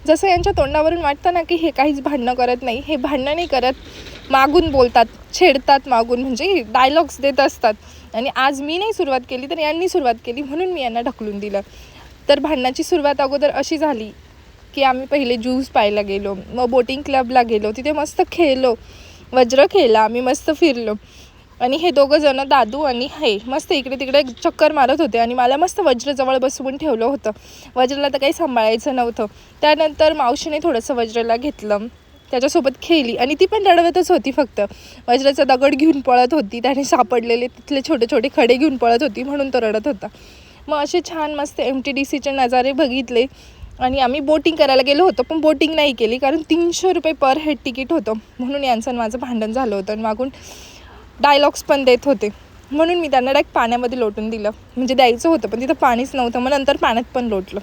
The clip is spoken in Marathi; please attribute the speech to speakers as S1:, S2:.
S1: जसं यांच्या तोंडावरून वाटतं ना की हे काहीच भांडणं करत नाही, हे भांडणं नाही करत, मागून बोलतात, छेडतात मागून, म्हणजे डायलॉग्स देत असतात. आणि आज मी नाही सुरुवात केली तर यांनी सुरुवात केली, म्हणून मी यांना ढकलून दिलं. तर भांडणाची सुरुवात अगोदर अशी झाली की आम्ही पहिले ज्यूस पाहायला गेलो, मग बोटिंग क्लबला गेलो, तिथे मस्त खेळलो, वज्र खेळला आम्ही, मस्त फिरलो. आणि हे दोघं जण, दादू आणि हे, मस्त इकडे तिकडे चक्कर मारत होते आणि मला मस्त वज्रजवळ बसवून ठेवलं होतं. वज्रला तर काही सांभाळायचं नव्हतं. त्यानंतर मावशीने थोडंसं वज्रला घेतलं, त्याच्यासोबत खेळली आणि ती पण रडवतच होती फक्त. वज्राचा दगड घेऊन पळत होती, त्याने सापडलेले तिथले छोटे छोटे खडे घेऊन पळत होती, म्हणून तो रडत होता. मग असे छान मस्त MTDCचे नजारे बघितले आणि आम्ही बोटिंग करायला गेलो होतो, पण बोटिंग नाही केली कारण 300 रुपये पर हेड तिकीट होतं, म्हणून यांचं आणि माझं भांडण झालं होतं आणि मागून डायलॉग्स पण देत होते. म्हणून मी त्यांना डायरेक्ट पाण्यामध्ये लोटून दिलं, म्हणजे द्यायचं होतं पण तिथं पाणीच नव्हतं. मग नंतर पाण्यात पण लोटलं.